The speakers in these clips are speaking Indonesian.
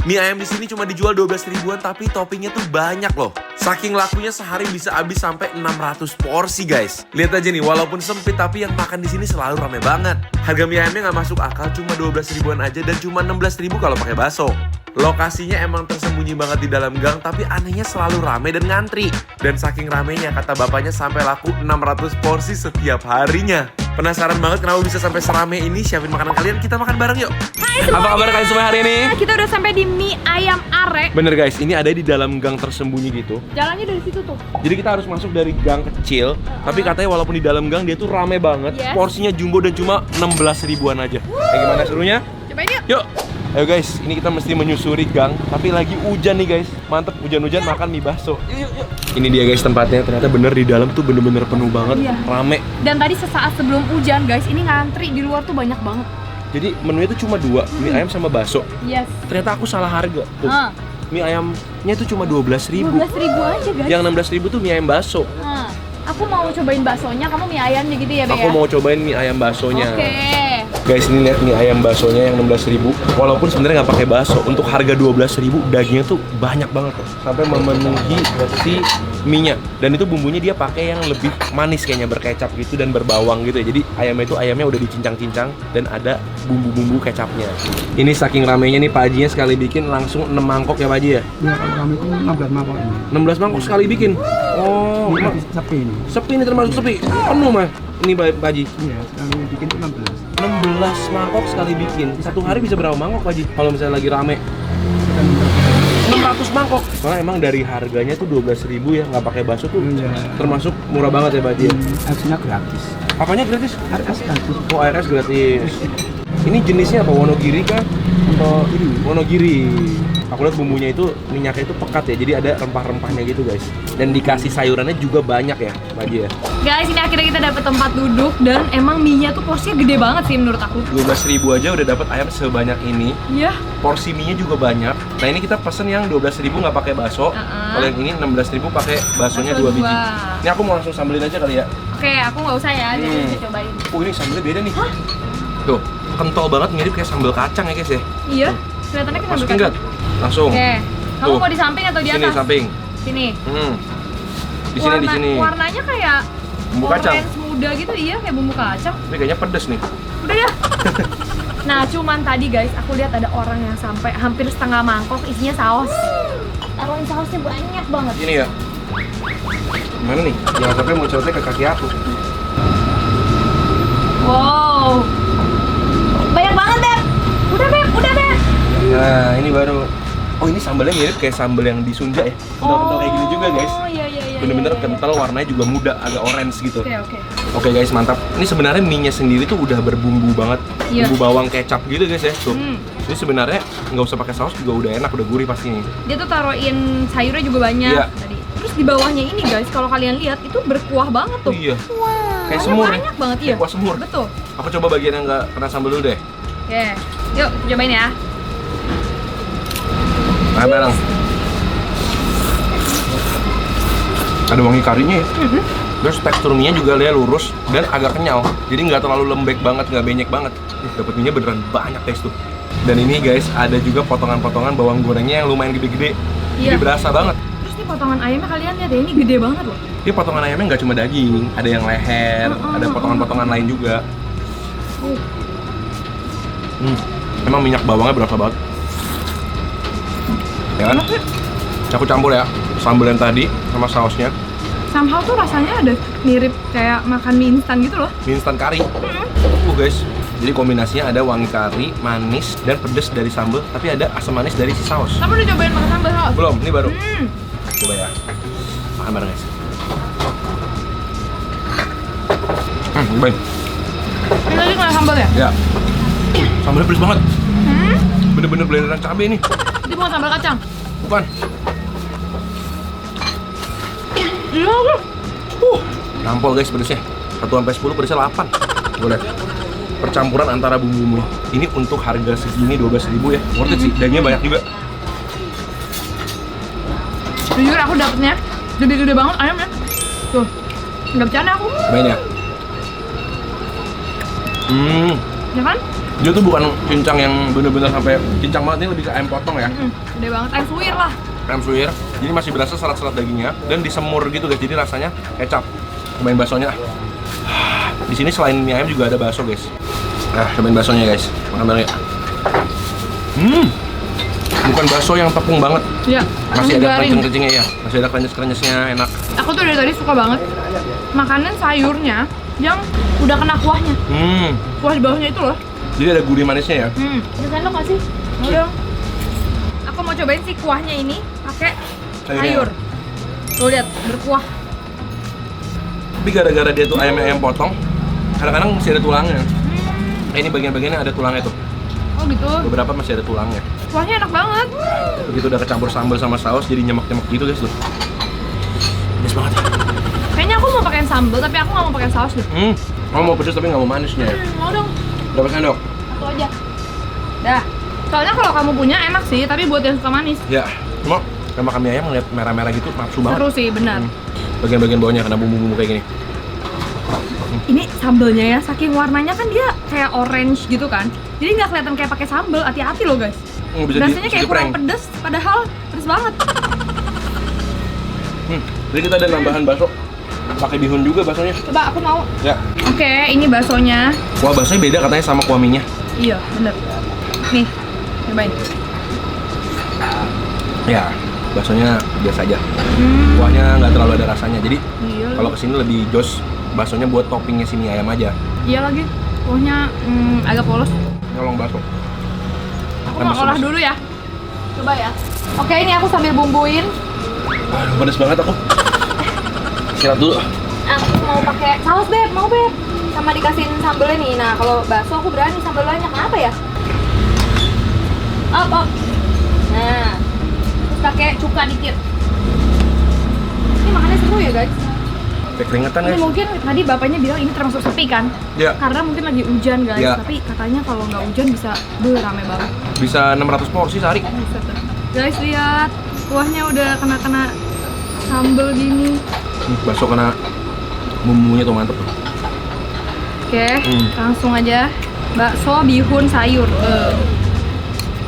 Mie ayam di sini cuma dijual 12 ribuan tapi toppingnya tuh banyak loh. Saking lakunya sehari bisa habis sampai 600 porsi guys. Lihat aja nih, walaupun sempit tapi yang makan di sini selalu rame banget. Harga mie ayamnya nggak masuk akal, cuma 12 ribuan aja dan cuma 16 ribu kalau pakai bakso. Lokasinya emang tersembunyi banget di dalam gang, tapi anehnya selalu rame dan ngantri. Dan saking ramenya kata bapaknya sampai laku 600 porsi setiap harinya. Penasaran banget kenapa bisa sampai serame ini? Siapin makanan kalian, kita makan bareng yuk. Hai semuanya. Apa kabar kalian semua hari ini? Kita udah sampai di mie ayam are. Bener guys, ini ada di dalam gang tersembunyi gitu. Jalannya dari situ tuh. Jadi kita harus masuk dari gang kecil, tapi katanya walaupun di dalam gang dia tuh rame banget. Yes. Porsinya jumbo dan cuma 16 ribuan aja. Kayak gimana serunya? Cobain yuk. Yuk. Ayo guys, ini kita mesti menyusuri gang, tapi lagi hujan nih guys. Mantep, hujan-hujan makan mie bakso. Yuk. Ini dia guys tempatnya, ternyata bener di dalam tuh bener-bener penuh banget, Iya. rame. Dan tadi sesaat sebelum hujan guys, ini ngantri di luar tuh banyak banget. Jadi menunya tuh cuma dua, mie ayam sama bakso. Yes. Ternyata aku salah harga. Tuh. Ah. Mie ayamnya tuh cuma 12 ribu. 12 ribu aja guys. Yang 16 ribu tuh mie ayam bakso. Aku mau cobain baksonya, kamu mie ayamnya gitu ya, Be? Aku mau cobain mie ayam baksonya. Oke. Guys, ini lihat mie ayam baksonya yang 16 ribu. Walaupun sebenarnya nggak pakai bakso, untuk harga 12 ribu dagingnya tuh banyak banget loh. Sampai memenuhi si mie-nya. Dan itu bumbunya dia pakai yang lebih manis kayaknya, berkecap gitu dan berbawang gitu ya. Jadi ayamnya udah dicincang-cincang dan ada bumbu-bumbu kecapnya. Ini saking ramenya nih Pak Hajinya sekali bikin langsung 6 mangkok ya Pak Haji ya? Ya, kalau kami itu 16 mangkok ini. 16 mangkok sekali bikin. Oh, Ini habis sepi ini. sepi nih termasuk sepi. Penuh mah. Ini Pak Haji. Iya, sekali bikin itu 16. 16 mangkok sekali bikin. Satu hari bisa berapa mangkok Pak Haji? Kalau misalnya lagi rame. 600 mangkok. Soalnya emang dari harganya tuh 12 ribu ya, nggak pakai bakso tuh Iya. termasuk murah banget ya Pak Haji. Aksinya gratis. Apanya gratis? RS gratis. Oh, ARS gratis. Ini jenisnya apa? Wonogiri kah? Atau Wonogiri. Wonogiri. Aku lihat bumbunya itu, minyaknya itu pekat ya, jadi ada rempah-rempahnya gitu guys. Dan dikasih sayurannya juga banyak ya, Pak Haji ya. Guys, ini akhirnya kita dapet tempat duduk dan emang mie-nya tuh porsinya gede banget sih menurut aku. 12 ribu aja udah dapat ayam sebanyak ini. Iya. Porsi mie-nya juga banyak. Nah ini kita pesen yang 12 ribu nggak pakai bakso. Kalau yang ini 16 ribu pakai baksonya Bakso 2 biji. dua. Ini aku mau langsung sambelin aja kali ya. Oke, aku nggak usah ya, jadi Hmm. bisa cobain. Oh ini sambelnya beda nih. Tuh, kental banget, mirip kayak sambal kacang ya guys ya. Iya, kelihatannya kan Masukin nggak? Langsung. Oke. Kamu Tuh. mau di samping atau di Sini atas? samping. Sini. Di sini di sini. Warnanya kayak Bumbu kacang. orange muda gitu, iya kayak bumbu kacang. Ini kayaknya pedes nih. Udah ya. Nah, cuman tadi guys, aku lihat ada orang yang sampai hampir setengah mangkok isinya saus. Taruhin sausnya banyak banget. Ini ya. Mana nih? Jangan sampai muncratnya ke kaki aku. Wow. Banyak banget, Beb. Udah, Beb. Udah, Beb. Nah ini baru. Oh ini sambalnya mirip kayak sambal yang di Sunja ya. Kental-kental kayak gini juga guys. Oh, iya iya iya. Bener-bener iya, iya. kental, warnanya juga muda, agak orange gitu. Oke, oke. Oke guys, mantap. Ini sebenarnya mie-nya sendiri tuh udah berbumbu banget. Iya. Bumbu bawang kecap gitu guys ya. Tuh. Hmm. Ini sebenarnya nggak usah pakai saus juga udah enak, udah gurih pastinya. Dia tuh taruhin sayurnya juga banyak Iya. tadi. Terus di bawahnya ini guys, kalau kalian lihat itu berkuah banget Oh tuh. iya. Wah, Kayak semur ya? banyak banget iya. Kuah semur. Betul. Aku coba bagian yang nggak kena sambal dulu deh. Oke. Yuk, cobain ya. Nah, bareng. Ada wangi karinya ya. Terus tekstur mie-nya juga dia lurus dan agak kenyal. Jadi nggak terlalu lembek banget, nggak benyek banget. Dapat mie-nya beneran banyak tekstur. Dan ini guys, ada juga potongan-potongan bawang gorengnya yang lumayan gede-gede. Jadi Iya. berasa banget. Terus nih potongan ayamnya kalian lihat ya, ini gede banget loh. Ini potongan ayamnya nggak cuma daging, ada yang leher, ada potongan-potongan lain juga. Emang minyak bawangnya berasa banget. Ya kan? Aku campur ya, sambal yang tadi sama sausnya. Somehow tuh rasanya ada mirip kayak makan mie instan gitu loh. Mie instan kari. Guys, jadi kombinasinya ada wangi kari, manis, dan pedes dari sambal, tapi ada asam manis dari si saus. Kamu udah cobain makan sambal saus? Belum, ini baru. Hmm. Coba ya. Makan bareng guys. Cobain. Ini tadi kena sambal ya? Ya. Sambalnya pedes banget. Bener-bener blenderan cabai nih. Ini bukan sambal kacang. Bukan. Iya. Nampol guys pedesnya. 1 sampai 10 pedesnya 8. Boleh. Percampuran antara bumbu-bumbu. Ini untuk harga segini 12.000 ya. Worth it sih. Dagingnya banyak juga. Jujur aku dapetnya gede-gede banget ayamnya. Tuh. Nggak bercanda aku. Cobain ya. Ya kan? Dia tuh bukan cincang yang bener-bener sampai cincang banget, ini lebih ke ayam potong ya. Gede banget, ayam suwir lah. Ayam suwir, jadi masih berasa serat-serat dagingnya dan disemur gitu guys, jadi rasanya kecap. Cobain baksonya. Di sini selain mie ayam juga ada bakso guys. Nah, cobain baksonya guys, makan bareng ya. Bukan bakso yang tepung banget, Iya. masih ada garing. kencing-kencingnya ya, masih ada krenyes-krenyesnya, enak. Aku tuh dari tadi suka banget makanan sayurnya yang udah kena kuahnya. Kuah di bawahnya itu loh. Jadi ada gurih manisnya ya. Ada sendok nggak sih? Mau dong. Aku mau cobain si kuahnya ini pakai sayur. Tuh lihat, berkuah. Tapi gara-gara dia tuh ayam potong, kadang-kadang masih ada tulangnya. Ini bagian-bagiannya ada tulangnya tuh. Oh gitu. Beberapa masih ada tulangnya. Kuahnya enak banget. Begitu udah kecampur sambal sama saus jadi nyemek-nyemek gitu guys tuh. Pedes banget. Kayaknya aku mau pakai sambal tapi aku nggak mau pakai saus deh. Kamu mau pedes tapi nggak mau manisnya ya? Mau dong. Berapa sendok? Satu aja. Dah. Soalnya kalau kamu punya enak sih, tapi buat yang suka manis. Ya, cuma kalau makan mie ayam ngeliat merah-merah gitu nafsu banget. Seru sih, benar. Bagian-bagian bawahnya kena bumbu-bumbu kayak gini. Ini sambelnya ya, saking warnanya kan dia kayak orange gitu kan. Jadi nggak kelihatan kayak pakai sambel. Hati-hati loh guys. Rasanya kayak kurang pedes, padahal pedes banget. Jadi kita ada nambahan bakso. Pakai bihun juga baksonya. Coba aku mau. Ya. Oke, ini baksonya. Kuah baksonya beda katanya sama kuah mie-nya. Iya, bener. Nih, cobain. Ya, baksonya biasa aja. Kuahnya nggak terlalu ada rasanya. Jadi Iya. kalau kesini lebih jos baksonya buat toppingnya si mie ayam aja. Iya lagi. Kuahnya agak polos. Nyolong bakso. Aku Kan mau olah mesem-mesem. dulu ya. Coba ya. Oke, ini aku sambil bumbuin. Aduh, pedes banget aku. Istirahat dulu. Aku mau pakai saus beb, mau beb. Sama dikasihin sambelnya nih. Nah, kalau bakso aku berani sambal banyak. Kenapa ya? Op. Nah, terus pakai cuka dikit. Ini makannya seru ya guys. Kayak keringetan Ini guys. mungkin tadi bapaknya bilang ini termasuk sepi kan? Ya, Karena mungkin lagi hujan guys. Ya. Tapi katanya kalau nggak hujan bisa rame banget. bisa 600 porsi sehari. Buset dah. Guys lihat, kuahnya udah kena sambel gini. Bakso kena bumbunya tuh mantep tuh. Oke, langsung aja. Bakso bihun sayur.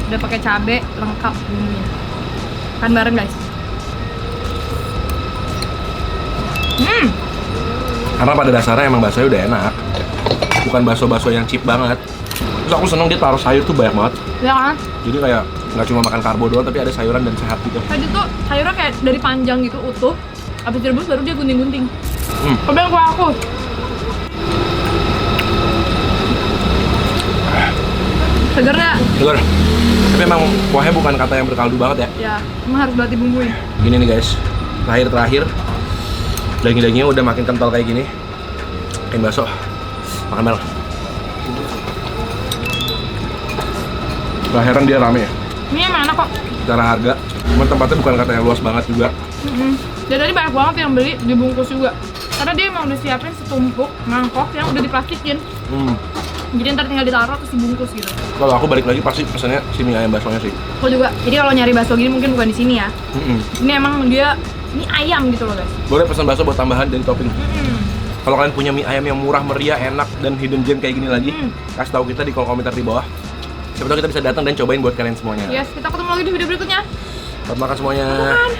Udah pakai cabe lengkap bumbunya. Makan bareng guys. Karena pada dasarnya emang baksonya udah enak. Bukan bakso-bakso yang cheap banget. Terus aku seneng dia taruh sayur tuh banyak banget. Ya kan? Jadi kayak nggak cuma makan karbo doang tapi ada sayuran dan sehat gitu. Tadi tuh sayurnya kayak dari panjang gitu utuh. Abis direbus baru dia gunting-gunting. Cobain kuah aku. Seger nggak? Segar. Tapi emang kuahnya bukan kata yang berkaldu banget ya. Ya, emang harus berarti bumbuin. Gini nih guys. Terakhir daging-dagingnya udah makin kental kayak gini. Kayak bakso. Makan bareng. Terakhiran dia rame ya. Ini emang enak kok. Secara harga. Cuma tempatnya bukan kata yang luas banget juga. Dari tadi banyak banget yang beli dibungkus juga. Karena dia emang udah siapin setumpuk mangkok yang udah diplastikin. Jadi ntar tinggal ditaruh terus dibungkus gitu. Kalau aku balik lagi pasti pesannya si mie ayam baksonya sih. Aku juga. Jadi kalau nyari bakso gini mungkin bukan di sini ya. Ini emang dia ini ayam gitu loh guys. Boleh pesan bakso buat tambahan dari topping. Kalau kalian punya mie ayam yang murah meriah, enak dan hidden gem kayak gini lagi, kasih tahu kita di kolom komentar di bawah. Siapa tahu kita bisa datang dan cobain buat kalian semuanya. Yes, kita ketemu lagi di video berikutnya. Selamat makan semuanya. Makan.